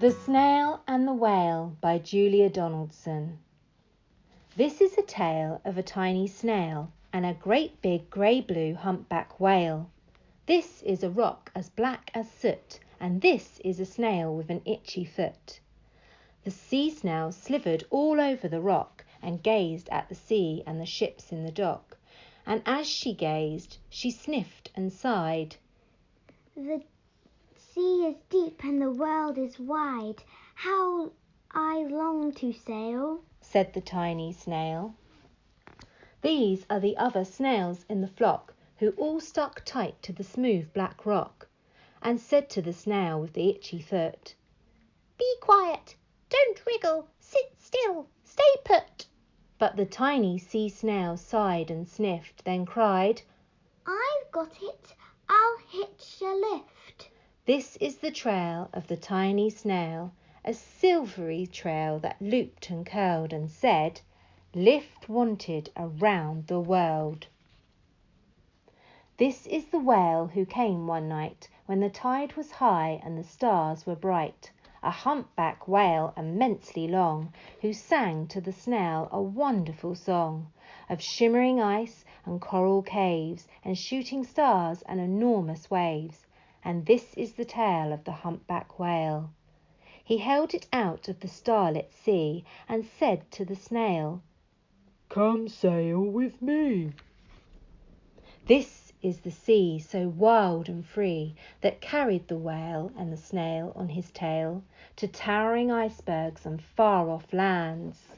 The Snail and the Whale by Julia Donaldson. This is a tale of a tiny snail and a great big grey-blue humpback whale. This is a rock as black as soot, and this is a snail with an itchy foot. The sea snail slithered all over the rock and gazed at the sea and the ships in the dock. And as she gazed, she sniffed and sighed. The sea is deep and the world is wide. How I long to sail, said the tiny snail. These are the other snails in the flock, who all stuck tight to the smooth black rock, and said to the snail with the itchy foot, "Be quiet, don't wriggle, sit still, stay put." But the tiny sea snail sighed and sniffed, then cried, "I've got it, I'll hitch a lift." This is the trail of the tiny snail, a silvery trail that looped and curled and said, "Lift wanted around the world." This is the whale who came one night when the tide was high and the stars were bright, a humpback whale immensely long, who sang to the snail a wonderful song of shimmering ice and coral caves and shooting stars and enormous waves. And this is the tale of the humpback whale. He held it out of the starlit sea and said to the snail, "Come sail with me." This is the sea so wild and free that carried the whale and the snail on his tail to towering icebergs and far-off lands,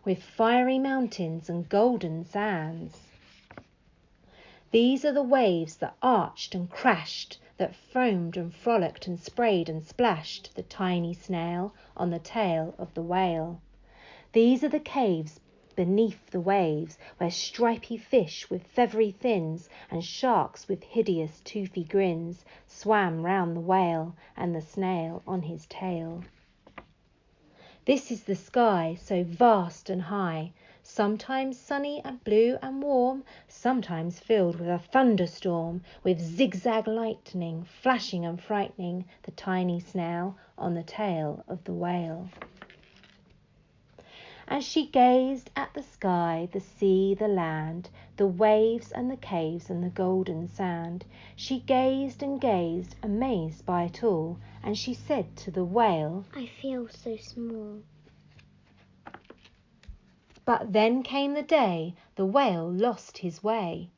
with fiery mountains and golden sands. These are the waves that arched and crashed, that foamed and frolicked and sprayed and splashed the tiny snail on the tail of the whale. These are the caves beneath the waves, where stripy fish with feathery fins and sharks with hideous toothy grins swam round the whale and the snail on his tail. This is the sky so vast and high, sometimes sunny and blue and warm, sometimes filled with a thunderstorm, with zigzag lightning flashing and frightening the tiny snail on the tail of the whale. As she gazed at the sky, the sea, the land, the waves and the caves and the golden sand, she gazed and gazed, amazed by it all, and she said to the whale, "I feel so small." But then came the day the whale lost his way.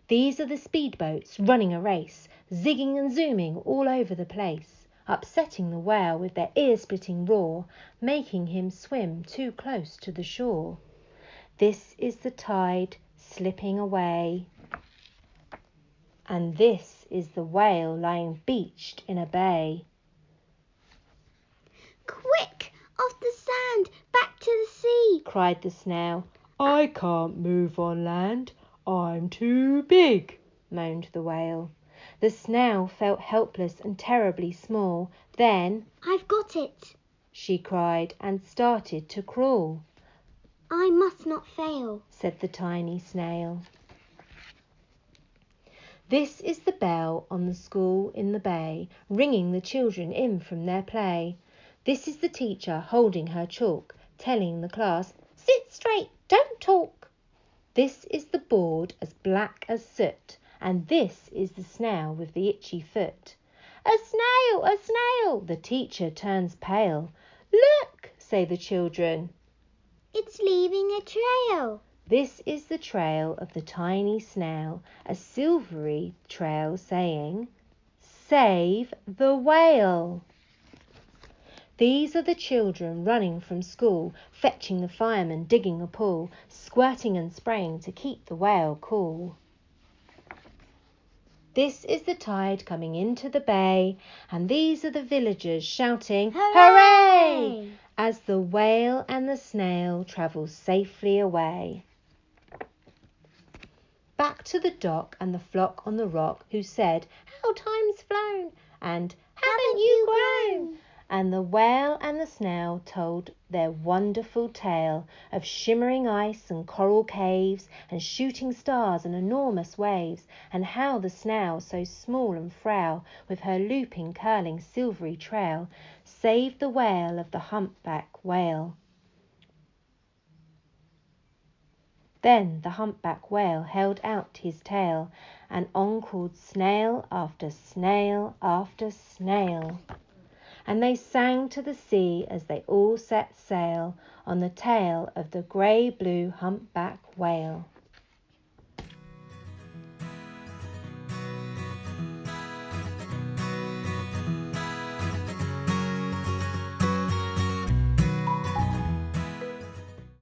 These are the speedboats running a race, zigging and zooming all over the place, upsetting the whale with their ear-splitting roar, making him swim too close to the shore. This is the tide slipping away, and this is the whale lying beached in a bay. "Quick, off the sand, back to the sea," cried the snail. "I can't move on land, I'm too big," moaned the whale. The snail felt helpless and terribly small. Then, "I've got it," she cried, and started to crawl. "I must not fail," said the tiny snail. This is the bell on the school in the bay, ringing the children in from their play. This is the teacher holding her chalk, telling the class, "Sit straight, don't talk." This is the board as black as soot, and this is the snail with the itchy foot. "A snail, a snail!" The teacher turns pale. "Look," say the children. "It's leaving a trail." This is the trail of the tiny snail, a silvery trail saying, "Save the whale." These are the children running from school, fetching the fireman, digging a pool, squirting and spraying to keep the whale cool. This is the tide coming into the bay, and these are the villagers shouting, "Hooray!" as the whale and the snail travel safely away. Back to the dock and the flock on the rock, who said, "How time's flown!" and "Haven't you grown!" And the whale and the snail told their wonderful tale of shimmering ice and coral caves and shooting stars and enormous waves, and how the snail, so small and frail, with her looping, curling, silvery trail, saved the whale of the humpback whale. Then the humpback whale held out his tail, and on crawled snail after snail after snail. And they sang to the sea as they all set sail on the tail of the grey-blue humpback whale.